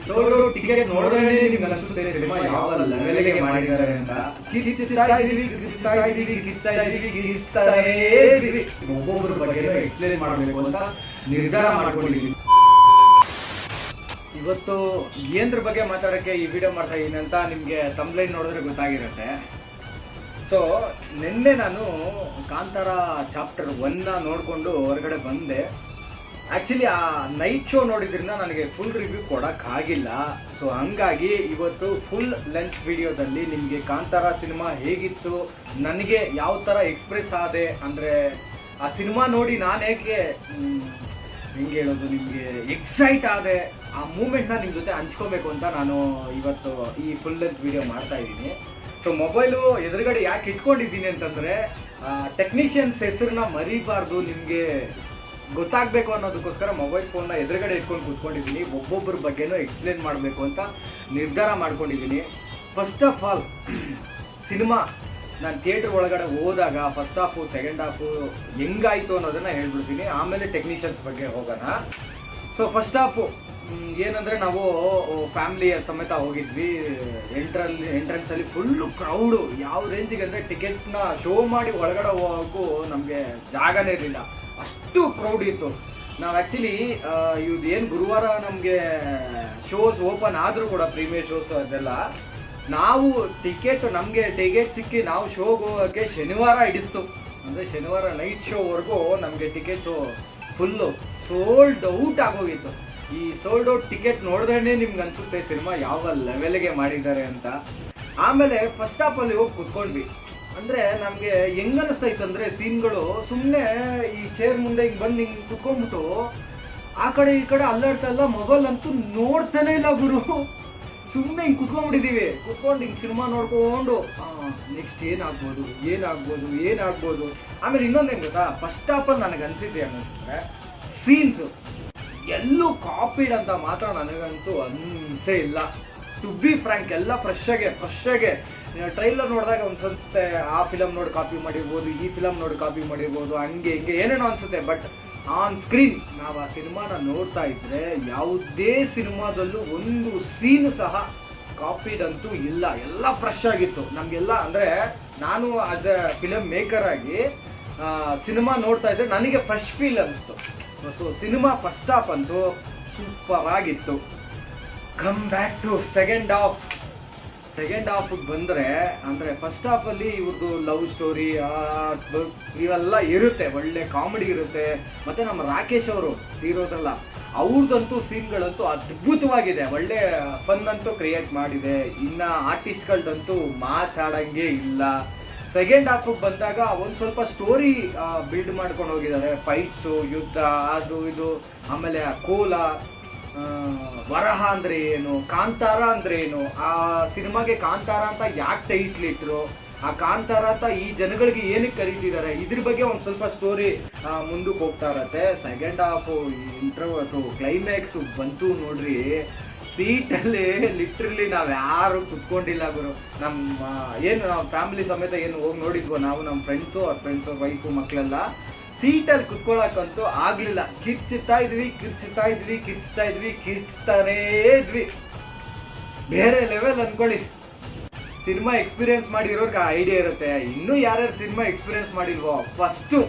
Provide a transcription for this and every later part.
Solo ticket ನೋಡಿದ್ರೆ ನಿಮ್ಗೆ ಅನಿಸುತ್ತೆ ಸಿನಿಮಾ ಯಾವ ಲೆವೆಲ್ಗೆ ಮಾಡಿದ್ದಾರೆ ಅಂತ. ಒಬ್ಬೊಬ್ಬರ ಬಗ್ಗೆ ಎಕ್ಸ್ಪ್ಲೇನ್ ಮಾಡಬೇಕು ಅಂತ ನಿರ್ಧಾರ ಮಾಡ್ಕೊಂಡಿದ್ದೀವಿ. ಇವತ್ತು ಏನ್ರ ಬಗ್ಗೆ ಮಾತಾಡೋಕ್ಕೆ ಈ ವಿಡಿಯೋ ಮಾಡ್ತಾ ಇದ್ದೀನಿ ಅಂತ ನಿಮಗೆ ತಮ್ಲೈನ್ ನೋಡಿದ್ರೆ ಗೊತ್ತಾಗಿರುತ್ತೆ. ಸೊ ನಿನ್ನೆ ನಾನು ಕಾಂತಾರ ಚಾಪ್ಟರ್ 1 ನೋಡಿಕೊಂಡು ಹೊರಗಡೆ ಬಂದೆ. ಆ್ಯಕ್ಚುಲಿ ಆ ನೈಟ್ ಶೋ ನೋಡಿದ್ರಿಂದ ನನಗೆ ಫುಲ್ ರಿವ್ಯೂ ಕೊಡೋಕ್ಕಾಗಿಲ್ಲ. ಸೊ ಹಂಗಾಗಿ ಇವತ್ತು ಫುಲ್ ಲೆಂತ್ ವಿಡಿಯೋದಲ್ಲಿ ನಿಮಗೆ ಕಾಂತಾರ ಸಿನಿಮಾ ಹೇಗಿತ್ತು, ನನಗೆ ಯಾವ ಥರ ಎಕ್ಸ್ಪ್ರೆಸ್ ಆದೆ, ಅಂದರೆ ಆ ಸಿನಿಮಾ ನೋಡಿ ನಾನು ಹೇಗೆ ಹೆಂಗೆ ಹೇಳೋದು, ನಿಮಗೆ ಎಕ್ಸೈಟ್ ಆದೆ, ಆ ಮೂಮೆಂಟ್ನ ನಿಮ್ಮ ಜೊತೆ ಹಂಚ್ಕೋಬೇಕು ಅಂತ ನಾನು ಇವತ್ತು ಈ ಫುಲ್ ಲೆಂತ್ ವಿಡಿಯೋ ಮಾಡ್ತಾ ಇದ್ದೀನಿ. ಸೊ ಮೊಬೈಲು ಎದುರುಗಡೆ ಯಾಕೆ ಇಟ್ಕೊಂಡಿದ್ದೀನಿ ಅಂತಂದರೆ ಟೆಕ್ನಿಷಿಯನ್ಸ್ ಹೆಸರನ್ನ ಮರಿಬಾರ್ದು, ನಿಮಗೆ ಗೊತ್ತಾಗಬೇಕು ಅನ್ನೋದಕ್ಕೋಸ್ಕರ ಮೊಬೈಲ್ ಫೋನ್ನ ಎದುರುಗಡೆ ಇಟ್ಕೊಂಡು ಕೂತ್ಕೊಂಡಿದ್ದೀನಿ. ಒಬ್ಬೊಬ್ಬರ ಬಗ್ಗೆನೂ ಎಕ್ಸ್ಪ್ಲೇನ್ ಮಾಡಬೇಕು ಅಂತ ನಿರ್ಧಾರ ಮಾಡ್ಕೊಂಡಿದ್ದೀನಿ. ಫಸ್ಟ್ ಆಫ್ ಆಲ್ ಸಿನಿಮಾ ನಾನು ಥಿಯೇಟ್ರ್ ಒಳಗಡೆ ಹೋದಾಗ ಫಸ್ಟ್ ಹಾಫು ಸೆಕೆಂಡ್ ಹಾಫು ಹೆಂಗಾಯಿತು ಅನ್ನೋದನ್ನು ಹೇಳ್ಬಿಡ್ತೀನಿ, ಆಮೇಲೆ ಟೆಕ್ನಿಷಿಯನ್ಸ್ ಬಗ್ಗೆ ಹೋಗೋಣ. ಸೊ ಫಸ್ಟ್ ಹಾಫು ಏನಂದರೆ ನಾವು ಫ್ಯಾಮಿಲಿಯ ಸಮೇತ ಹೋಗಿದ್ವಿ. ಎಂಟ್ರೆನ್ಸಲ್ಲಿ ಫುಲ್ಲು ಕ್ರೌಡು, ಯಾವ ರೇಂಜಿಗೆ ಅಂದರೆ ಟಿಕೆಟ್ನ ಶೋ ಮಾಡಿ ಒಳಗಡೆ ಹೋಗೋಕ್ಕೂ ನಮಗೆ ಜಾಗನೇ ಇರಲಿಲ್ಲ, ಅಷ್ಟು ಕ್ರೌಡ್ ಇತ್ತು. ನಾವು ಆ್ಯಕ್ಚುಲಿ ಇವ್ದು ಏನು ಗುರುವಾರ ನಮಗೆ ಶೋಸ್ ಓಪನ್ ಆದರೂ ಕೂಡ ಪ್ರೀಮಿಯರ್ ಶೋಸ್ ಅದೆಲ್ಲ, ನಾವು ನಮಗೆ ಟಿಕೆಟ್ ಸಿಕ್ಕಿ ನಾವು ಶೋಗೆ ಹೋಗೋಕ್ಕೆ ಶನಿವಾರ ಹಿಡಿಸ್ತು. ಅಂದರೆ ಶನಿವಾರ ನೈಟ್ ಶೋವರೆಗೂ ನಮಗೆ ಟಿಕೆಟು ಫುಲ್ಲು ಸೋಲ್ಡ್ ಔಟ್ ಆಗೋಗಿತ್ತು. ಈ ಸೋಲ್ಡ್ ಔಟ್ ಟಿಕೆಟ್ ನೋಡಿದ್ರೇ ನಿಮ್ಗೆ ಅನಿಸುತ್ತೆ ಸಿನಿಮಾ ಯಾವ ಲೆವೆಲ್ಗೆ ಮಾಡಿದ್ದಾರೆ ಅಂತ. ಆಮೇಲೆ ಫಸ್ಟ್ ಹಾಫಲ್ಲಿ ಹೋಗಿ ಕುತ್ಕೊಂಡ್ವಿ. ಅಂದರೆ ನಮಗೆ ಹೆಂಗೆ ಅನ್ನಿಸ್ತಾಯಿತ್ತು ಅಂದರೆ ಸೀನ್ಗಳು ಸುಮ್ಮನೆ ಈ ಚೇರ್ ಮುಂದೆ ಹಿಂಗೆ ಬಂದು ಹಿಂಗೆ ಕುತ್ಕೊಂಡ್ಬಿಟ್ಟು ಆ ಕಡೆ ಈ ಕಡೆ ಅಲ್ಲಾಡ್ತಾ ಮೊಬೈಲ್ ಅಂತೂ ನೋಡ್ತಾನೆ ಇಲ್ಲ ಗುರು. ಸುಮ್ಮನೆ ಹಿಂಗೆ ಕುತ್ಕೊಂಡ್ಬಿಟ್ಟಿದ್ದೀವಿ, ಕುತ್ಕೊಂಡು ಹಿಂಗೆ ಸಿನಿಮಾ ನೋಡ್ಕೊಂಡು ನೆಕ್ಸ್ಟ್ ಏನಾಗ್ಬೋದು. ಆಮೇಲೆ ಇನ್ನೊಂದೇನು ಗೊತ್ತಾ, ಫಸ್ಟ್ ಹಾಫಲ್ಲಿ ನನಗೆ ಅನಿಸಿದ್ದೆ ಅನ್ನೋದ್ರೆ ಸೀನ್ಸು ಎಲ್ಲೂ ಕಾಪಿಡ್ ಅಂತ ಮಾತ್ರ ನನಗಂತೂ ಅನಿಸೇ ಇಲ್ಲ. ಟು ಬಿ ಫ್ರ್ಯಾಂಕ್ ಎಲ್ಲ ಫ್ರೆಶ್ಶಾಗೆ ಟ್ರೈಲರ್ ನೋಡಿದಾಗ ಒಂದು ಅನ್ಸುತ್ತೆ ಆ ಫಿಲಮ್ ನೋಡಿ ಕಾಪಿ ಮಾಡಿರ್ಬೋದು, ಈ ಫಿಲಮ್ ನೋಡಿ ಕಾಪಿ ಮಾಡಿರ್ಬೋದು, ಹಂಗೆ ಏನೇನೋ ಅನಿಸುತ್ತೆ. ಬಟ್ ಆನ್ ಸ್ಕ್ರೀನ್ ನಾವು ಆ ಸಿನಿಮಾನ ನೋಡ್ತಾ ಇದ್ರೆ ಯಾವುದೇ ಸಿನಿಮಾದಲ್ಲೂ ಒಂದು ಸೀನು ಸಹ ಕಾಪಿಡ್ ಅಂತೂ ಇಲ್ಲ, ಎಲ್ಲ ಫ್ರೆಶ್ ಆಗಿತ್ತು ನಮಗೆಲ್ಲ. ಅಂದರೆ ನಾನು ಆಸ್ ಎ ಫಿಲಮ್ ಮೇಕರ್ ಆಗಿ ಸಿನಿಮಾ ನೋಡ್ತಾ ಇದ್ದರೆ ನನಗೆ ಫ್ರೆಶ್ ಫೀಲ್ ಅನಿಸ್ತು. ಸೊ ಸಿನಿಮಾ ಫಸ್ಟ್ ಹಾಫ್ ಅಂತೂ ಸೂಪರ್ ಆಗಿತ್ತು. ಕಮ್ ಬ್ಯಾಕ್ ಟು ಸೆಕೆಂಡ್ ಹಾಫಿಗೆ ಬಂದರೆ, ಅಂದರೆ ಫಸ್ಟ್ ಹಾಫಲ್ಲಿ ಇವ್ರದ್ದು ಲವ್ ಸ್ಟೋರಿ ಇವೆಲ್ಲ ಇರುತ್ತೆ, ಒಳ್ಳೆ ಕಾಮಿಡಿ ಇರುತ್ತೆ. ಮತ್ತು ನಮ್ಮ ರಾಕೇಶ್ ಅವರು ತೀರೋದಲ್ಲ, ಅವ್ರದ್ದಂತೂ ಸೀನ್ಗಳಂತೂ ಅದ್ಭುತವಾಗಿದೆ, ಒಳ್ಳೆ ಫನ್ ಅಂತೂ ಕ್ರಿಯೇಟ್ ಮಾಡಿದೆ. ಇನ್ನು ಆರ್ಟಿಸ್ಟ್ಗಳದಂತೂ ಮಾತಾಡಂಗೆ ಇಲ್ಲ. ಸೆಕೆಂಡ್ ಹಾಫಿಗೆ ಬಂದಾಗ ಒಂದು ಸ್ವಲ್ಪ ಸ್ಟೋರಿ ಬಿಲ್ಡ್ ಮಾಡ್ಕೊಂಡು ಹೋಗಿದ್ದಾರೆ, ಫೈಟ್ಸು, ಯುದ್ಧ, ಅದು ಇದು. ಆಮೇಲೆ ಕೋಲ, ವರಹ ಅಂದರೆ ಏನು, ಕಾಂತಾರ ಅಂದರೆ ಏನು, ಆ ಸಿನಿಮಾಗೆ ಕಾಂತಾರ ಅಂತ ಯಾಕೆ ಟೈಟ್ಲ್ ಇಟ್ಟರು, ಆ ಕಾಂತಾರ ಅಂತ ಈ ಜನಗಳಿಗೆ ಏನಕ್ಕೆ ಕರೀತಿದ್ದಾರೆ, ಇದ್ರ ಬಗ್ಗೆ ಒಂದು ಸ್ವಲ್ಪ ಸ್ಟೋರಿ ಮುಂದಕ್ಕೆ ಹೋಗ್ತಾ ಇರತ್ತೆ. ಸೆಕೆಂಡ್ ಹಾಫು ಇಂಟ್ರೋ ಕ್ಲೈಮ್ಯಾಕ್ಸು ಬಂತು ನೋಡ್ರಿ, ಸೀಟಲ್ಲಿ ಲಿಟ್ರಲಿ ನಾವು ಯಾರು ಕುತ್ಕೊಂಡಿಲ್ಲ ಗುರು. ನಮ್ಮ ಏನು ನಾವು ಫ್ಯಾಮಿಲಿ ಸಮೇತ ಏನು ಹೋಗಿ ನೋಡಿದ್ವೋ ನಾವು, ನಮ್ಮ ಫ್ರೆಂಡ್ಸು ವೈಫು ಮಕ್ಕಳೆಲ್ಲ ಸೀಟಲ್ಲಿ ಕುತ್ಕೊಳ್ಳೋಕ್ಕಂತೂ ಆಗಲಿಲ್ಲ. ಕಿರ್ಚ್ತಾನೇ ಇದ್ವಿ. ಬೇರೆ ಲೆವೆಲ್ ಅಂದ್ಕೊಳ್ಳಿ. ಸಿನಿಮಾ ಎಕ್ಸ್ಪೀರಿಯನ್ಸ್ ಮಾಡಿರೋರ್ಗೆ ಐಡಿಯಾ ಇರುತ್ತೆ. ಇನ್ನೂ ಯಾರ್ಯಾರು ಸಿನಿಮಾ ಎಕ್ಸ್ಪೀರಿಯನ್ಸ್ ಮಾಡಿಲ್ವೋ ಫಸ್ಟು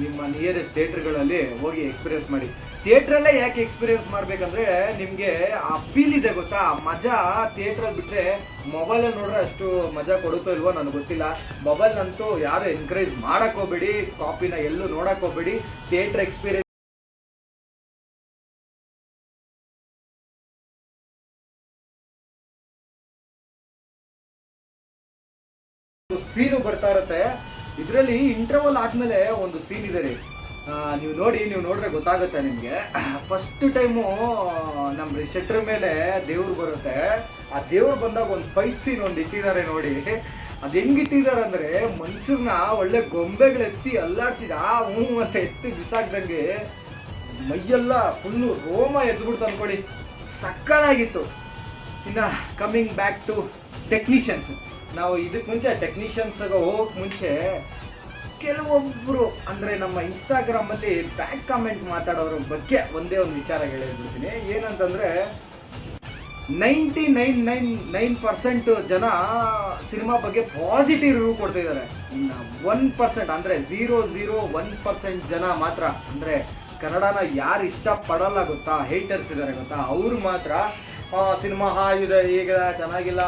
ನಿಮ್ಮ ನಿಯರೆಸ್ಟ್ ಥಿಯೇಟ್ರ್ಗಳಲ್ಲಿ ಹೋಗಿ ಎಕ್ಸ್ಪೀರಿಯನ್ಸ್ ಮಾಡಿ. ಥಿಯೇಟ್ರಲ್ಲೇ ಯಾಕೆ ಎಕ್ಸ್ಪೀರಿಯನ್ಸ್ ಮಾಡಬೇಕಂದ್ರೆ ನಿಮಗೆ ಆ ಫೀಲ್ ಇದೆ ಗೊತ್ತಾ, ಆ ಮಜಾ ಥಿಯೇಟ್ರಲ್ಲಿ ಬಿಟ್ಟರೆ ಮೊಬೈಲಲ್ಲಿ ನೋಡ್ರೆ ಅಷ್ಟು ಮಜಾ ಕೊಡುತ್ತೋ ಇಲ್ವೋ ನನಗೆ ಗೊತ್ತಿಲ್ಲ. ಮೊಬೈಲ್ನಂತೂ ಯಾರು ಎನ್ಕರೇಜ್ ಮಾಡಕ್ಕೆ ಹೋಗ್ಬೇಡಿ, ಕಾಪಿನ ಎಲ್ಲೂ ನೋಡಕ್ಕೆ ಹೋಗ್ಬೇಡಿ. ಥಿಯೇಟ್ರ್ ಎಕ್ಸ್ಪೀರಿಯನ್ಸ್ ಸೀನು ಬರ್ತಾ ಇರುತ್ತೆ. ಇದರಲ್ಲಿ ಇಂಟರ್ವಲ್ ಆದ್ಮೇಲೆ ಒಂದು ಸೀನ್ ಇದೆ ರೀ, ನೀವು ನೋಡ್ರೆ ಗೊತ್ತಾಗುತ್ತೆ ನಿಮಗೆ. ಫಸ್ಟ್ ಟೈಮು ನಮ್ಮ ಶೆಟ್ರ್ ಮೇಲೆ ದೇವ್ರು ಬರುತ್ತೆ. ಆ ದೇವ್ರು ಬಂದಾಗ ಒಂದು ಫೈಟ್ ಸೀನ್ ಒಂದು ಇಟ್ಟಿದ್ದಾರೆ ನೋಡಿ. ಅದು ಹೆಂಗಿಟ್ಟಿದ್ದಾರೆ ಅಂದರೆ ಮನುಷ್ಯರನ್ನ ಒಳ್ಳೆ ಗೊಂಬೆಗಳೆತ್ತಿ ಅಲ್ಲಾಡ್ಸಿದ ಅಂತ ಎತ್ತಿ ಬಿಸಾಕ್ದಂಗೆ ಮೈಯೆಲ್ಲ ಫುಲ್ಲು ರೋಮ ಎದ್ಬಿಡ್ತು ಅನ್ಕೊಡಿ, ಸಕ್ಕತ್ತಾಗಿತ್ತು. ಇನ್ನು ಕಮ್ಮಿಂಗ್ ಬ್ಯಾಕ್ ಟು ಟೆಕ್ನಿಷಿಯನ್ಸ್, ನಾವು ಇದಕ್ಕೆ ಮುಂಚೆ ಟೆಕ್ನಿಷಿಯನ್ಸ್ಗೆ ಹೋಗೋಕೆ ಮುಂಚೆ ಕೆಲವೊಬ್ಬರು ಅಂದರೆ ನಮ್ಮ ಇನ್ಸ್ಟಾಗ್ರಾಮಲ್ಲಿ ಬ್ಯಾಕ್ ಕಾಮೆಂಟ್ ಮಾತಾಡೋರ ಬಗ್ಗೆ ಒಂದೇ ಒಂದು ವಿಚಾರ ಹೇಳಿಬಿಡ್ತೀನಿ. ಏನಂತಂದರೆ 99.9% ಜನ ಸಿನಿಮಾ ಬಗ್ಗೆ ಪಾಸಿಟಿವ್ ರಿವ್ಯೂ ಕೊಡ್ತಿದ್ದಾರೆ. 1% ಅಂದರೆ 0.01% ಜನ ಮಾತ್ರ, ಅಂದರೆ ಕನ್ನಡನ ಯಾರು ಇಷ್ಟಪಡಲ್ಲ ಗೊತ್ತಾ, ಹೇಟರ್ಸ್ ಇದ್ದಾರೆ ಗೊತ್ತಾ, ಅವರು ಮಾತ್ರ ಸಿನಿಮಾ ಹಾಗಿದೆ, ಈಗ ಚೆನ್ನಾಗಿಲ್ಲ,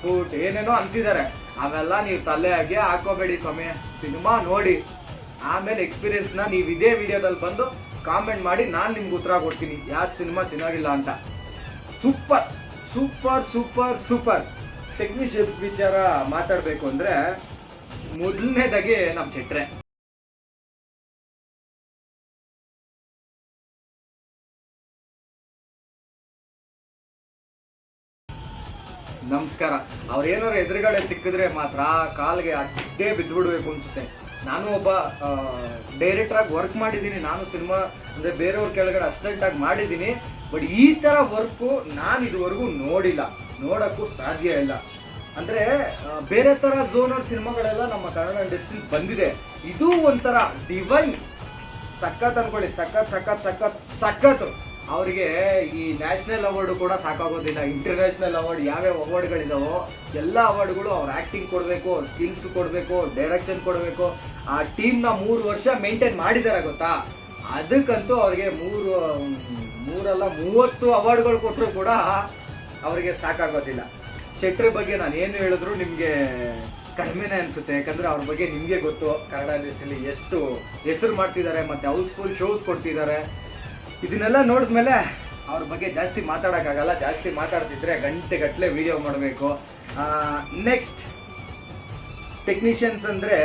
ಟೂಟ್ ಏನೇನೋ ಅಂತಿದ್ದಾರೆ. ಅವೆಲ್ಲ ನೀವು ತಲೆಯಾಗೆ ಹಾಕೋಬೇಡಿ ಸ್ವಾಮಿ. ಸಿನಿಮಾ ನೋಡಿ ಆಮೇಲೆ ಎಕ್ಸ್ಪೀರಿಯನ್ಸ್ನ ನೀವು ಇದೇ ವಿಡಿಯೋದಲ್ಲಿ ಬಂದು ಕಾಮೆಂಟ್ ಮಾಡಿ, ನಾನು ನಿಮ್ಗೆ ಉತ್ತರ ಕೊಡ್ತೀನಿ ಯಾಕೆ ಸಿನಿಮಾ ಚೆನ್ನಾಗಿಲ್ಲ ಅಂತ. Super super super super. Technicians ವಿಚಾರ ಮಾತಾಡಬೇಕು ಅಂದರೆ ಮೊದಲನೇದಾಗಿ ನಮ್ಮ ಶೆಟ್ರೆ. ನಮಸ್ಕಾರ. ಅವ್ರೇನಾರು ಎದುರುಗಡೆ ಸಿಕ್ಕಿದ್ರೆ ಮಾತ್ರ ಕಾಲ್ಗೆ ಅಡ್ಡೇ ಬಿದ್ದುಬಿಡ್ಬೇಕು ಅನ್ಸುತ್ತೆ. ನಾನು ಒಬ್ಬ ಡೈರೆಕ್ಟ್ರಾಗಿ ವರ್ಕ್ ಮಾಡಿದ್ದೀನಿ. ನಾನು ಸಿನಿಮಾ ಅಂದರೆ ಬೇರೆಯವ್ರ ಕೆಳಗಡೆ ಅಸಿಸ್ಟೆಂಟಾಗಿ ಮಾಡಿದ್ದೀನಿ. ಬಟ್ ಈ ಥರ ವರ್ಕು ನಾನು ಇದುವರೆಗೂ ನೋಡಿಲ್ಲ, ನೋಡೋಕ್ಕೂ ಸಾಧ್ಯ ಇಲ್ಲ. ಅಂದರೆ ಬೇರೆ ಥರ ಝೋನರ್ ಸಿನಿಮಾಗಳೆಲ್ಲ ನಮ್ಮ ಕನ್ನಡ ಇಂಡಸ್ಟ್ರಿ ಬಂದಿದೆ. ಇದು ಒಂಥರ ಡಿವೈನ್, ಸಖತ್ ಅನ್ಕೊಳ್ಳಿ, ಸಖತ್ ಸಖತ್ ಸಖತ್ ಸಖತ್. ಅವರಿಗೆ ಈ ನ್ಯಾಷನಲ್ ಅವಾರ್ಡು ಕೂಡ ಸಾಕಾಗೋದಿಲ್ಲ. ಇಂಟರ್ನ್ಯಾಷನಲ್ ಅವಾರ್ಡ್ ಯಾವ್ಯಾವ ಅವಾರ್ಡ್ಗಳಿದಾವೋ ಎಲ್ಲ ಅವಾರ್ಡ್ಗಳು ಅವ್ರ ಆ್ಯಕ್ಟಿಂಗ್ ಕೊಡಬೇಕು, ಅವ್ರ ಸ್ಕಿಲ್ಸ್ ಕೊಡಬೇಕು, ಡೈರೆಕ್ಷನ್ ಕೊಡಬೇಕು. ಆ ಟೀಮ್ನ 3 ವರ್ಷ ಮೇಂಟೈನ್ ಮಾಡಿದ್ದಾರೆ ಗೊತ್ತಾ. ಅದಕ್ಕಂತೂ ಅವ್ರಿಗೆ 30 ಅವಾರ್ಡ್ಗಳು ಕೊಟ್ಟರು ಕೂಡ ಅವರಿಗೆ ಸಾಕಾಗೋದಿಲ್ಲ. ಶೆಟ್ರ್ ಬಗ್ಗೆ ನಾನು ಏನು ಹೇಳಿದ್ರು ನಿಮಗೆ ಕಡಿಮೆನೇ ಅನಿಸುತ್ತೆ. ಯಾಕಂದರೆ ಅವ್ರ ಬಗ್ಗೆ ನಿಮಗೆ ಗೊತ್ತು, ಕನ್ನಡ ಇಂಡಸ್ಟ್ರಿಯಲ್ಲಿ ಎಷ್ಟು ಹೆಸರು ಮಾಡ್ತಿದ್ದಾರೆ ಮತ್ತು ಹೌಸ್ಫುಲ್ ಶೋಸ್ ಕೊಡ್ತಿದ್ದಾರೆ. ಇದನ್ನೆಲ್ಲ ನೋಡಿದ್ಮೇಲೆ ಅವ್ರ ಬಗ್ಗೆ ಜಾಸ್ತಿ ಮಾತಾಡೋಕ್ಕಾಗಲ್ಲ. ಜಾಸ್ತಿ ಮಾತಾಡ್ತಿದ್ರೆ ಗಂಟೆಗಟ್ಟಲೆ ವಿಡಿಯೋ ಮಾಡಬೇಕು. ನೆಕ್ಸ್ಟ್ ಟೆಕ್ನಿಷಿಯನ್ಸ್ ಅಂದರೆ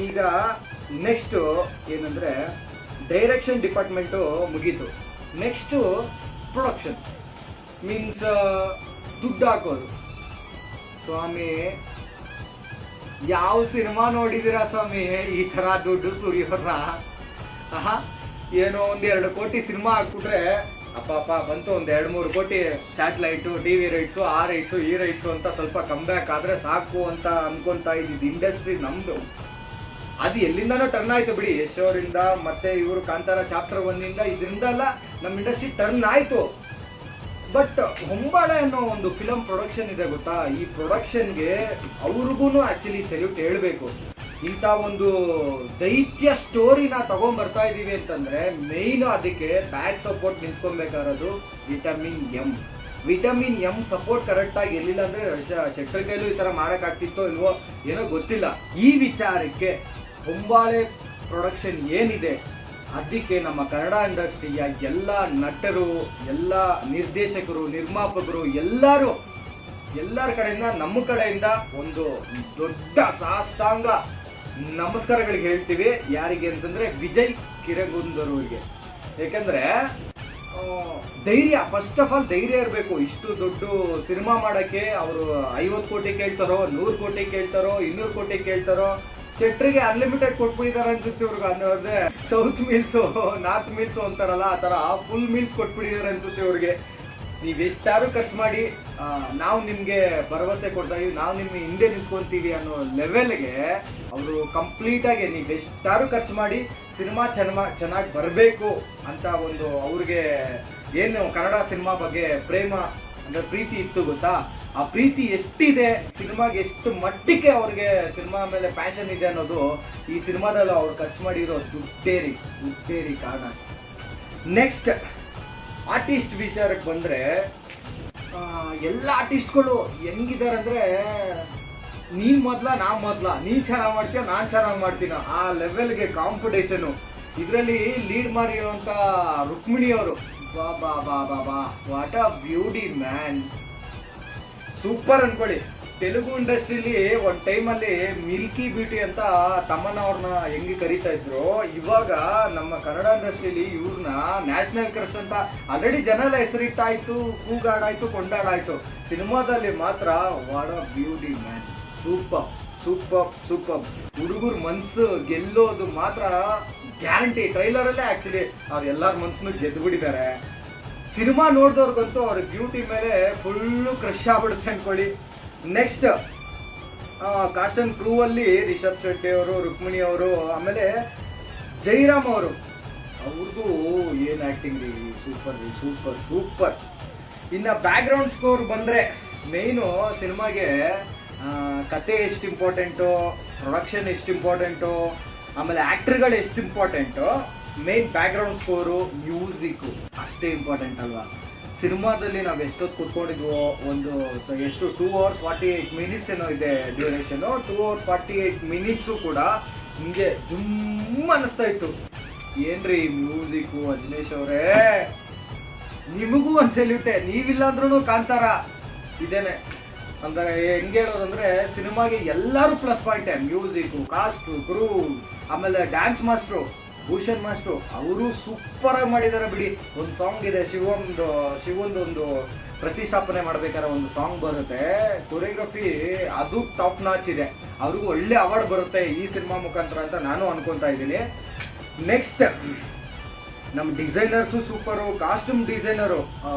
ಈಗ ನೆಕ್ಸ್ಟು ಏನಂದರೆ ಡೈರೆಕ್ಷನ್ ಡಿಪಾರ್ಟ್ಮೆಂಟು ಮುಗೀತು. ನೆಕ್ಸ್ಟು ಪ್ರೊಡಕ್ಷನ್ ಮೀನ್ಸ್ ದುಡ್ಡು ಹಾಕೋದು. ಸ್ವಾಮಿ ಯಾವ ಸಿನಿಮಾ ನೋಡಿದ್ದೀರಾ ಸ್ವಾಮಿ ಈ ಥರ ದುಡ್ಡು ಸುರಿಯೋರ? ಏನೋ 1-2 ಕೋಟಿ ಸಿನಿಮಾ ಹಾಕ್ಬಿಟ್ರೆ ಅಪ್ಪ ಬಂತು, 1-2-3 ಕೋಟಿ ಸ್ಯಾಟಲೈಟು, TV ರೈಟ್ಸು, ಆ ರೈಟ್ಸು, ಈ ರೈಟ್ಸು ಅಂತ ಸ್ವಲ್ಪ ಕಮ್ಬ್ಯಾಕ್ ಆದರೆ ಸಾಕು ಅಂತ ಅನ್ಕೊತಾ ಇದ್ದಿದ್ದು ಇಂಡಸ್ಟ್ರಿ ನಮ್ಮದು. ಅದು ಎಲ್ಲಿಂದನೋ ಟರ್ನ್ ಆಯಿತು ಬಿಡಿ, ಯಶ್ ಅವರಿಂದ ಮತ್ತೆ ಇವರು ಕಾಂತಾರ ಚಾಪ್ಟರ್ 1 ಇದರಿಂದೆಲ್ಲ ನಮ್ಮ ಇಂಡಸ್ಟ್ರಿ ಟರ್ನ್ ಆಯಿತು. ಬಟ್ ಹೊಂಬಾಳೆ ಅನ್ನೋ ಒಂದು ಫಿಲಮ್ ಪ್ರೊಡಕ್ಷನ್ ಇದೆ ಗೊತ್ತಾ, ಈ ಪ್ರೊಡಕ್ಷನ್ಗೆ ಅವ್ರಿಗೂ ಆ್ಯಕ್ಚುಲಿ ಸೆಲ್ಯೂಟ್ ಹೇಳಬೇಕು. ಇಂಥ ಒಂದು ದೈತ್ಯ ಸ್ಟೋರಿನ ತಗೊಂಡ್ಬರ್ತಾ ಇದ್ದೀವಿ ಅಂತಂದರೆ ಮೇಯ್ನು ಅದಕ್ಕೆ ಬ್ಯಾಕ್ ಸಪೋರ್ಟ್ ನಿಂತ್ಕೊಬೇಕಾರೋದು ವಿಟಮಿನ್ ಎಮ್ ಸಪೋರ್ಟ್ ಕರೆಕ್ಟಾಗಿ ಇರಲಿಲ್ಲ ಅಂದರೆ ಶೆಟ್ರ್ ಕೈಲೂ ಈ ಥರ ಮಾಡೋಕ್ಕಾಗ್ತಿತ್ತೋ ಇಲ್ವೋ ಏನೋ ಗೊತ್ತಿಲ್ಲ. ಈ ವಿಚಾರಕ್ಕೆ ಹೊಂಬಾಳೆ ಪ್ರೊಡಕ್ಷನ್ ಏನಿದೆ ಅದಕ್ಕೆ ನಮ್ಮ ಕನ್ನಡ ಇಂಡಸ್ಟ್ರಿಯ ಎಲ್ಲ ನಟರು, ಎಲ್ಲ ನಿರ್ದೇಶಕರು, ನಿರ್ಮಾಪಕರು ಎಲ್ಲರ ಕಡೆಯಿಂದ, ನಮ್ಮ ಕಡೆಯಿಂದ ಒಂದು ದೊಡ್ಡ ಸಾಷ್ಟಾಂಗ ನಮಸ್ಕಾರಗಳಿಗೆ ಹೇಳ್ತೀವಿ. ಯಾರಿಗೆ ಅಂತಂದರೆ ವಿಜಯ್ ಕಿರಗುಂದೂರಿಗೆ. ಯಾಕಂದರೆ ಧೈರ್ಯ, ಫಸ್ಟ್ ಆಫ್ ಆಲ್ ಧೈರ್ಯ ಇರಬೇಕು. ಇಷ್ಟು ದೊಡ್ಡ ಸಿನಿಮಾ ಮಾಡೋಕ್ಕೆ ಅವರು 50 ಕೋಟಿ ಕೇಳ್ತಾರೋ, 100 ಕೋಟಿ ಕೇಳ್ತಾರೋ, 200 ಕೋಟಿ ಕೇಳ್ತಾರೋ. ಶೆಟ್ರಿಗೆ ಅನ್ಲಿಮಿಟೆಡ್ ಕೊಟ್ಬಿಟ್ಟಿದ್ದಾರೆ ಅನ್ಸುತ್ತೆ ಇವ್ರಿಗೆ. ಅಂದ್ರೆ ಸೌತ್ ಮೀಲ್ಸು, ನಾರ್ತ್ ಮೀಲ್ಸು ಅಂತಾರಲ್ಲ, ಆ ಥರ ಫುಲ್ ಮೀಲ್ಸ್ ಕೊಟ್ಬಿಟ್ಟಿದ್ದಾರೆ ಅನ್ಸುತ್ತೆ ಇವ್ರಿಗೆ. ನೀವು ಎಷ್ಟಾರು ಖರ್ಚು ಮಾಡಿ ನಾವು ನಿಮಗೆ ಭರವಸೆ ಕೊಡ್ತಾ ಇದೀವಿ, ನಾವು ನಿಮ್ಗೆ ಹಿಂದೆ ನಿಂತ್ಕೊಂತೀವಿ ಅನ್ನೋ ಲೆವೆಲ್ಗೆ ಅವರು ಕಂಪ್ಲೀಟಾಗಿ ನೀವು ಎಷ್ಟಾರು ಖರ್ಚು ಮಾಡಿ ಸಿನಿಮಾ ಚೆನ್ನಾಗಿ ಬರಬೇಕು ಅಂತ ಒಂದು ಅವ್ರಿಗೆ ಏನು ಕನ್ನಡ ಸಿನಿಮಾ ಬಗ್ಗೆ ಪ್ರೇಮ ಅಂದರೆ ಪ್ರೀತಿ ಇತ್ತು ಗೊತ್ತಾ. ಆ ಪ್ರೀತಿ ಎಷ್ಟಿದೆ, ಸಿನಿಮಾಗೆ ಎಷ್ಟು ಮಟ್ಟಿಗೆ ಅವ್ರಿಗೆ ಸಿನಿಮಾ ಮೇಲೆ ಪ್ಯಾಷನ್ ಇದೆ ಅನ್ನೋದು ಈ ಸಿನಿಮಾದಲ್ಲಿ ಅವ್ರು ಖರ್ಚು ಮಾಡಿರೋ ದುಡ್ಡೇರಿ ಕಾರಣ. ನೆಕ್ಸ್ಟ್ ಆರ್ಟಿಸ್ಟ್ ವಿಚಾರಕ್ಕೆ ಬಂದರೆ ಎಲ್ಲ ಆರ್ಟಿಸ್ಟ್ಗಳು ಹೆಂಗಿದ್ದಾರೆ ಅಂದರೆ ನೀನು ಮೊದಲ ನಾವು ಮೊದಲ, ನೀನು ಚೆನ್ನಾಗಿ ಮಾಡ್ತೀಯ ನಾನು ಚೆನ್ನಾಗಿ ಮಾಡ್ತೀನ ಆ ಲೆವೆಲ್ಗೆ ಕಾಂಪಿಟೇಷನು. ಇದರಲ್ಲಿ ಲೀಡ್ ಮಾಡಿರೋಂಥ ರುಕ್ಮಿಣಿ ಅವರು, ಬಾ what a beauty man, super ಅನ್ಕೊಳ್ಳಿ. ತೆಲುಗು ಇಂಡಸ್ಟ್ರಿಲಿ ಒಂದು ಟೈಮಲ್ಲಿ ಮಿಲ್ಕಿ ಬ್ಯೂಟಿ ಅಂತ ತಮ್ಮನ್ನ ಅವ್ರನ್ನ ಹೆಂಗೆ ಕರೀತಾ ಇದ್ರು, ಇವಾಗ ನಮ್ಮ ಕನ್ನಡ ಇಂಡಸ್ಟ್ರಿಲಿ ಇವ್ರನ್ನ ನ್ಯಾಷನಲ್ ಕ್ರಶ್ ಅಂತ ಆಲ್ರೆಡಿ ಜನ ಎಲ್ಲ ಹೆಸರಿಟ್ಟಾಯ್ತು, ಕೂಗಾಡಾಯ್ತು, ಕೊಂಡಾಡಾಯ್ತು. ಸಿನಿಮಾದಲ್ಲಿ ಮಾತ್ರ what a beauty man, super super super. ಹುಡುಗರ ಮನ್ಸು ಗೆಲ್ಲೋದು ಮಾತ್ರ ಗ್ಯಾರಂಟಿ. ಟ್ರೈಲರಲ್ಲೇ ಆ್ಯಕ್ಚುಲಿ ಅವ್ರು ಎಲ್ಲರ ಮನ್ಸನ್ನು ಗೆದ್ದುಬಿಟ್ಟಿದ್ದಾರೆ. ಸಿನಿಮಾ ನೋಡಿದವ್ರಿಗಂತೂ ಅವ್ರ ಬ್ಯೂಟಿ ಮೇಲೆ ಫುಲ್ಲು ಕ್ರಶ್ ಆಗ್ಬಿಡುತ್ತೆ ಅನ್ಕೊಳ್ಳಿ. ನೆಕ್ಸ್ಟ್ ಕಾಸ್ಟ್ ಅಂಡ್ ಕ್ರೂ ಅಲ್ಲಿ ರಿಷಬ್ ಶೆಟ್ಟಿ ಅವರು, ರುಕ್ಮಿಣಿ ಅವರು, ಆಮೇಲೆ ಜೈರಾಮ್ ಅವರು, ಅವ್ರದ್ದು ಏನು ಆ್ಯಕ್ಟಿಂಗ್ ರೀ, ಸೂಪರ್ ರೀ, ಸೂಪರ್ ಸೂಪರ್. ಇನ್ನು ಬ್ಯಾಕ್ಗ್ರೌಂಡ್ ಸ್ಕೋರ್ ಬಂದರೆ ಮೇಯ್ನು ಸಿನಿಮಾಗೆ ಕತೆ ಎಷ್ಟು ಇಂಪಾರ್ಟೆಂಟು, ಪ್ರೊಡಕ್ಷನ್ ಎಷ್ಟು ಇಂಪಾರ್ಟೆಂಟು, ಆಮೇಲೆ ಆ್ಯಕ್ಟ್ರ್ಗಳು ಎಷ್ಟು important, main background score, music ಅಷ್ಟೇ ಇಂಪಾರ್ಟೆಂಟ್ ಅಲ್ವಾ. ಸಿನಿಮಾದಲ್ಲಿ ನಾವು ಎಷ್ಟೊತ್ತು ಕೂತ್ಕೊಂಡಿದ್ವೋ, ಒಂದು ಎಷ್ಟು 2 hours 48 minutes ಏನೋ ಇದೆ ಡ್ಯೂರೇಷನು, 2 hours 48 minutes ಕೂಡ ಹಿಂಗೆ ಜುಮ್ ಅನ್ನಿಸ್ತಾ ಇತ್ತು. ಏನ್ರಿ ಮ್ಯೂಸಿಕ್ಕು ಅಜ್ನೇಶ್ ಅವರೇ, ನಿಮಗೂ ಒಂದು ಸೆಲ್ಯೂಟೆ. ನೀವಿಲ್ಲ ಅಂದ್ರೂ ಕಾಂತಾರ ಇದೇನೆ ಅಂದರೆ ಹೆಂಗೆ ಹೇಳೋದಂದ್ರೆ, ಸಿನಿಮಾಗೆ ಎಲ್ಲರೂ ಪ್ಲಸ್ ಪಾಯಿಂಟೇ. ಮ್ಯೂಸಿಕ್ಕು, ಕಾಸ್ಟು, ಕ್ರೂ, ಆಮೇಲೆ ಡ್ಯಾನ್ಸ್ ಮಾಸ್ಟ್ರು ಭೂಷಣ್ ಮಾಸ್ಟ್ರು ಅವರು ಸೂಪರ್ ಆಗಿ ಮಾಡಿದ್ದಾರೆ ಬಿಡಿ. ಒಂದು ಸಾಂಗ್ ಇದೆ ಶಿವೊಂದೊಂದು ಪ್ರತಿಷ್ಠಾಪನೆ ಮಾಡ್ಬೇಕಾದ್ರೆ ಒಂದು ಸಾಂಗ್ ಬರುತ್ತೆ, ಕೊರಿಯೋಗ್ರಫಿ ಅದು ಟಾಪ್ ನಾಚ್ ಇದೆ. ಅವ್ರಿಗೂ ಒಳ್ಳೆ ಅವಾರ್ಡ್ ಬರುತ್ತೆ ಈ ಸಿನಿಮಾ ಮುಖಾಂತರ ಅಂತ ನಾನು ಅನ್ಕೊತಾ ಇದ್ದೀನಿ. ನೆಕ್ಸ್ಟ್ ನಮ್ಮ ಡಿಸೈನರ್ಸು ಸೂಪರು. ಕಾಸ್ಟ್ಯೂಮ್ ಡಿಸೈನರು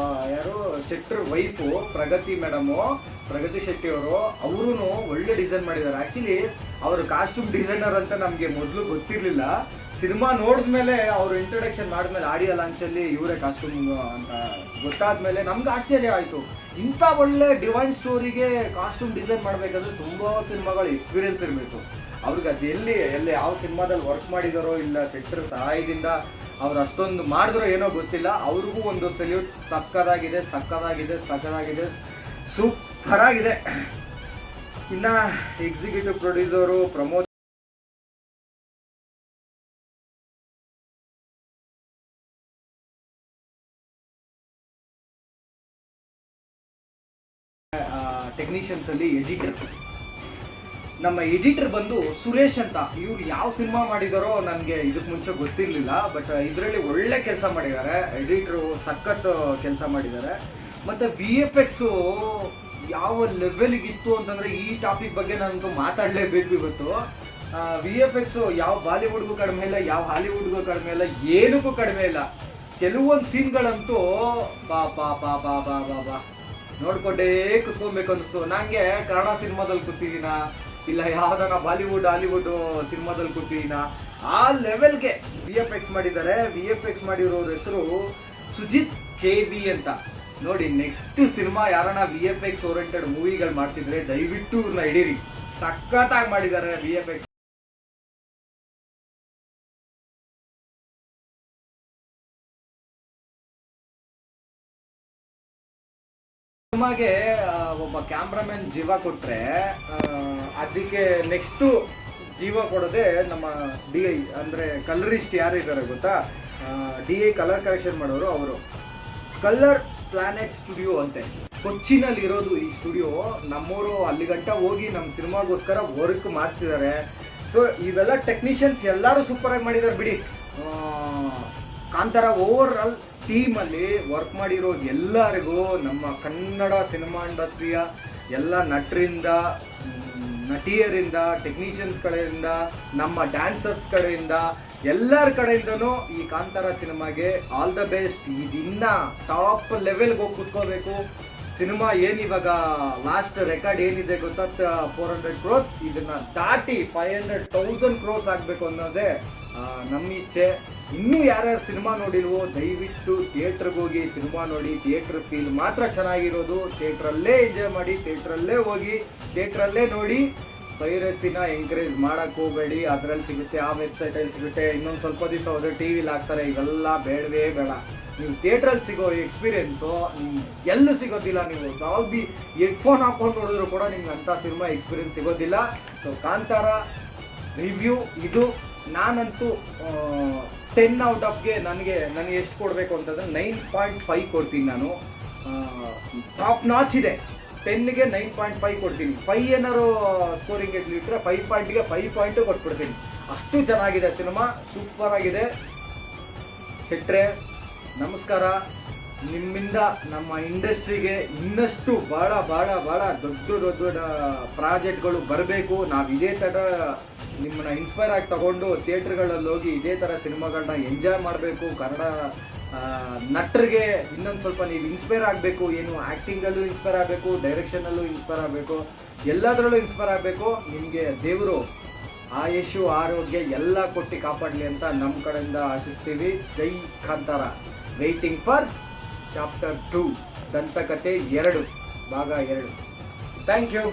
ಯಾರು, ಶೆಟ್ಟರ್ ವೈಫು ಪ್ರಗತಿ ಮೇಡಮು, ಪ್ರಗತಿ ಶೆಟ್ಟಿ ಅವರು ಒಳ್ಳೆ ಡಿಸೈನ್ ಮಾಡಿದ್ದಾರೆ. ಆ್ಯಕ್ಚುಲಿ ಅವರು ಕಾಸ್ಟ್ಯೂಮ್ ಡಿಸೈನರ್ ಅಂತ ನಮಗೆ ಮೊದಲು ಗೊತ್ತಿರಲಿಲ್ಲ. ಸಿನಿಮಾ ನೋಡಿದ್ಮೇಲೆ ಅವರು ಇಂಟ್ರೊಡಕ್ಷನ್ ಮಾಡಿದ್ಮೇಲೆ ಆಡಿಯೋ ಲಾಂಚಲ್ಲಿ ಇವರೇ ಕಾಸ್ಟ್ಯೂಮ್ ಅಂತ ಗೊತ್ತಾದ್ಮೇಲೆ ನಮ್ಗೆ ಆಶ್ಚರ್ಯ ಆಯಿತು. ಇಂಥ ಒಳ್ಳೆ ಡಿವೈನ್ ಸ್ಟೋರಿಗೆ ಕಾಸ್ಟ್ಯೂಮ್ ಡಿಸೈನ್ ಮಾಡಬೇಕಾದ್ರೆ ತುಂಬ ಸಿನಿಮಾಗಳು ಎಕ್ಸ್ಪೀರಿಯನ್ಸ್ ಇರಬೇಕು ಅವ್ರಿಗೆ. ಅದು ಎಲ್ಲಿ ಯಾವ ಸಿನಿಮಾದಲ್ಲಿ ವರ್ಕ್ ಮಾಡಿದಾರೋ ಇಲ್ಲ ಸೆಕ್ಟರ್ ಸಹಾಯದಿಂದ ಅವ್ರು ಅಷ್ಟೊಂದು ಮಾಡಿದ್ರೋ ಏನೋ ಗೊತ್ತಿಲ್ಲ. ಅವ್ರಿಗೂ ಒಂದು ಸೆಲ್ಯೂಟ್. ಸಕ್ಕದಾಗಿದೆ ಸೂಪರ್ ಆಗಿದೆ. ಇನ್ನು ಎಕ್ಸಿಕ್ಯೂಟಿವ್ ಪ್ರೊಡ್ಯೂಸರು ಪ್ರಮೋದ್ ಟೆಕ್ನಿಷಿಯನ್ಸ್ ಅಲ್ಲಿ ಎಡಿಟರ್, ನಮ್ಮ ಎಡಿಟರ್ ಬಂದು ಸುರೇಶ್ ಅಂತ. ಇವ್ರು ಯಾವ ಸಿನಿಮಾ ಮಾಡಿದಾರೋ ನನಗೆ ಇದಕ್ಕೆ ಮುಂಚೆ ಗೊತ್ತಿರಲಿಲ್ಲ, ಬಟ್ ಇದರಲ್ಲಿ ಒಳ್ಳೆ ಕೆಲಸ ಮಾಡಿದ್ದಾರೆ. ಎಡಿಟರು ಸಖತ್ ಕೆಲಸ ಮಾಡಿದ್ದಾರೆ. ಮತ್ತು VFX ಯಾವ ಲೆವೆಲ್ಗಿತ್ತು ಅಂತಂದರೆ, ಈ ಟಾಪಿಕ್ ಬಗ್ಗೆ ನನಗೂ ಮಾತಾಡಲೇಬೇಕು ಇವತ್ತು. VFX ಯಾವ ಬಾಲಿವುಡ್ಗೂ ಕಡಿಮೆ ಇಲ್ಲ, ಯಾವ ಹಾಲಿವುಡ್ಗೂ ಕಡಿಮೆ ಇಲ್ಲ, ಏನಕ್ಕೂ ಕಡಿಮೆ ಇಲ್ಲ. ಕೆಲವೊಂದು ಸೀನ್ಗಳಂತೂ ಬಾ ಬಾ ಬಾ ಬಾ ಬಾ ಬಾ ಬಾ ನೋಡ್ಕೊಂಡೇ ಕುತ್ಕೊಬೇಕು ಅನಿಸ್ತು. ನನಗೆ ಕನ್ನಡ ಸಿನಿಮಾದಲ್ಲಿ ಕೂತಿದ್ದೀನ ಇಲ್ಲ ಯಾವ್ದಾನ ಬಾಲಿವುಡ್ ಹಾಲಿವುಡ್ ಸಿನಿಮಾದಲ್ಲಿ ಕೂತಿದ್ದೀನ, ಆ ಲೆವೆಲ್ಗೆ VFX ಮಾಡಿದ್ದಾರೆ. VFX ಮಾಡಿರೋರ ಹೆಸರು ಸುಜಿತ್ KV ಅಂತ. ನೋಡಿ, ನೆಕ್ಸ್ಟ್ ಸಿನಿಮಾ ಯಾರನ್ನ VFX ಓರಿಯೆಂಟೆಡ್ ಮೂವಿಗಳು ಮಾಡ್ತಿದ್ರೆ ದಯವಿಟ್ಟು ಇವ್ರನ್ನ ಹಿಡೀರಿ. ಸಖತ್ತಾಗಿ ಮಾಡಿದ್ದಾರೆ VFX. ಸಿನಿಮಾಗೆ ಒಬ್ಬ ಕ್ಯಾಮ್ರಾಮನ್ ಜೀವ ಕೊಟ್ರೆ ಅದಕ್ಕೆ ನೆಕ್ಸ್ಟು ಜೀವ ಕೊಡೋದೆ ನಮ್ಮ DI ಅಂದರೆ ಕಲರಿಸ್ಟ್ ಯಾರು ಇದ್ದಾರೆ ಗೊತ್ತಾ, DI ಕಲರ್ ಕರೆಕ್ಷನ್ ಮಾಡೋರು ಅವರು. ಕಲರ್ ಪ್ಲಾನೆಟ್ ಸ್ಟುಡಿಯೋ ಅಂತೆ, ಕೊಚ್ಚಿನಲ್ಲಿ ಇರೋದು ಈ ಸ್ಟುಡಿಯೋ. ನಮ್ಮವರು ಅಲ್ಲಿ ಗಂಟ ಹೋಗಿ ನಮ್ಮ ಸಿನಿಮಾಗೋಸ್ಕರ ವರ್ಕ್ ಮಾಡ್ತಿದ್ದಾರೆ. ಸೊ ಇವೆಲ್ಲ ಟೆಕ್ನಿಷಿಯನ್ಸ್ ಎಲ್ಲರೂ ಸೂಪರಾಗಿ ಮಾಡಿದ್ದಾರೆ ಬಿಡಿ. ಕಾಂತಾರ ಓವರ್ ಆಲ್ ಟೀಮಲ್ಲಿ ವರ್ಕ್ ಮಾಡಿರೋ ಎಲ್ಲರಿಗೂ, ನಮ್ಮ ಕನ್ನಡ ಸಿನಿಮಾ ಇಂಡಸ್ಟ್ರಿಯ ಎಲ್ಲ ನಟರಿಂದ, ನಟಿಯರಿಂದ, ಟೆಕ್ನಿಷಿಯನ್ಸ್ ಕಡೆಯಿಂದ, ನಮ್ಮ ಡ್ಯಾನ್ಸರ್ಸ್ ಕಡೆಯಿಂದ, ಎಲ್ಲರ ಕಡೆಯಿಂದನೂ ಈ ಕಾಂತಾರ ಸಿನಿಮಾಗೆ ಆಲ್ ದ ಬೆಸ್ಟ್. ಇದಿನ್ನ ಟಾಪ್ ಲೆವೆಲ್ಗೆ ಹೋಗಿ ಕೂತ್ಕೋಬೇಕು. ಸಿನಿಮಾ ಏನಿವಾಗ ಲಾಸ್ಟ್ ರೆಕಾರ್ಡ್ ಏನಿದೆ ಗೊತ್ತಾ, 400 crores, ಇದನ್ನ ದಾಟಿ 500,000 crores ಆಗಬೇಕು ಅನ್ನೋದೇ ನಮ್ಮ ಇಚ್ಛೆ. ಇನ್ನೂ ಯಾರ್ಯಾರು ಸಿನಿಮಾ ನೋಡಿಲ್ವೋ ದಯವಿಟ್ಟು ಥಿಯೇಟ್ರಿಗೆ ಹೋಗಿ ಸಿನಿಮಾ ನೋಡಿ. ಥಿಯೇಟ್ರ್ ಫೀಲ್ ಮಾತ್ರ ಚೆನ್ನಾಗಿರೋದು. ಥಿಯೇಟ್ರಲ್ಲೇ ಎಂಜಾಯ್ ಮಾಡಿ, ಥಿಯೇಟ್ರಲ್ಲೇ ಹೋಗಿ, ಥಿಯೇಟ್ರಲ್ಲೇ ನೋಡಿ. ಪೈರಸಿನ ಎಂಕರೇಜ್ ಮಾಡಕ್ಕೆ ಹೋಗಬೇಡಿ. ಅದರಲ್ಲಿ ಸಿಗುತ್ತೆ, ಆ ವೆಬ್ಸೈಟಲ್ಲಿ ಸಿಗುತ್ತೆ, ಇನ್ನೊಂದು ಸ್ವಲ್ಪ ದಿವಸ ಹೋದರೆ TVಲಿ ಹಾಕ್ತಾರೆ. ಇವೆಲ್ಲ ಬೇಡವೇ ಬೇಡ. ನೀವು ಥಿಯೇಟ್ರಲ್ಲಿ ಸಿಗೋ ಎಕ್ಸ್ಪೀರಿಯೆನ್ಸು ಎಲ್ಲೂ ಸಿಗೋದಿಲ್ಲ. ನೀವು ಡಾಲ್ಬಿ ಹೆಡ್ಫೋನ್ ಹಾಕೊಂಡು ನೋಡಿದ್ರು ಕೂಡ ನಿಮ್ಗೆ ಅಂಥ ಸಿನಿಮಾ ಎಕ್ಸ್ಪೀರಿಯೆನ್ಸ್ ಸಿಗೋದಿಲ್ಲ. ಸೊ ಕಾಂತಾರ ರಿವ್ಯೂ ಇದು. ನಾನಂತೂ 10 out of ನನಗೆ ಎಷ್ಟು ಕೊಡಬೇಕು ಅಂತಂದರೆ 9.5 ಕೊಡ್ತೀನಿ ನಾನು. ಟಾಪ್ ನಾಚ್ ಇದೆ. 10ಗೆ 9.5 ಕೊಡ್ತೀನಿ. 5 ಏನಾರು ಸ್ಕೋರಿಂಗ್ ಇಟ್ರೆ 5 ಪಾಯಿಂಟ್ಗೆ 5 ಪಾಯಿಂಟು ಕೊಟ್ಬಿಡ್ತೀನಿ. ಅಷ್ಟು ಚೆನ್ನಾಗಿದೆ ಸಿನಿಮಾ, ಸೂಪರ್ ಆಗಿದೆ. ಶೆಟ್ರೆ ನಮಸ್ಕಾರ. ನಿಮ್ಮಿಂದ ನಮ್ಮ ಇಂಡಸ್ಟ್ರಿಗೆ ಇನ್ನಷ್ಟು ಭಾಳ ಭಾಳ ಭಾಳ ದೊಡ್ಡ ಪ್ರಾಜೆಕ್ಟ್ಗಳು ಬರಬೇಕು. ನಾವು ಇದೇ ಥರ ನಿಮ್ಮನ್ನ ಇನ್ಸ್ಪೈರ್ ಆಗಿ ತಗೊಂಡು ಥಿಯೇಟ್ರ್ಗಳಲ್ಲಿ ಹೋಗಿ ಇದೇ ಥರ ಸಿನಿಮಾಗಳನ್ನ ಎಂಜಾಯ್ ಮಾಡಬೇಕು. ಕನ್ನಡ ನಟರಿಗೆ ಇನ್ನೊಂದು ಸ್ವಲ್ಪ ನೀವು ಇನ್ಸ್ಪೈರ್ ಆಗಬೇಕು. ಏನು ಆ್ಯಕ್ಟಿಂಗಲ್ಲೂ ಇನ್ಸ್ಪೈರ್ ಆಗಬೇಕು, ಡೈರೆಕ್ಷನಲ್ಲೂ ಇನ್ಸ್ಪೈರ್ ಆಗಬೇಕು, ಎಲ್ಲದರಲ್ಲೂ ಇನ್ಸ್ಪೈರ್ ಆಗಬೇಕು. ನಿಮಗೆ ದೇವರು ಆಯುಷು ಆರೋಗ್ಯ ಎಲ್ಲ ಕೊಟ್ಟು ಕಾಪಾಡಲಿ ಅಂತ ನಮ್ಮ ಕಡೆಯಿಂದ ಆಶಿಸ್ತೀವಿ. ಜೈ ಕಾಂತಾರ. Waiting for chapter 2. ದಂತಕಥೆ 2 ಭಾಗ 2. Thank you.